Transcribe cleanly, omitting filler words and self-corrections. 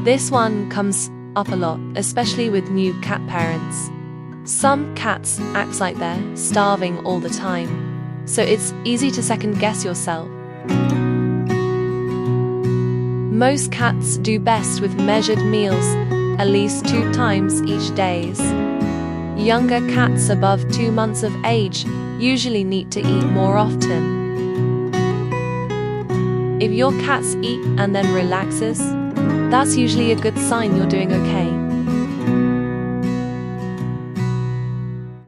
This one comes up a lot, especially with new cat parents. Some cats act like they're starving all the time, so it's easy to second guess yourself. Most cats do best with measured meals, at least 2 times each day. Younger cats above 2 months of age usually need to eat more often. If your cat eats and then relaxes, that's usually a good sign you're doing okay.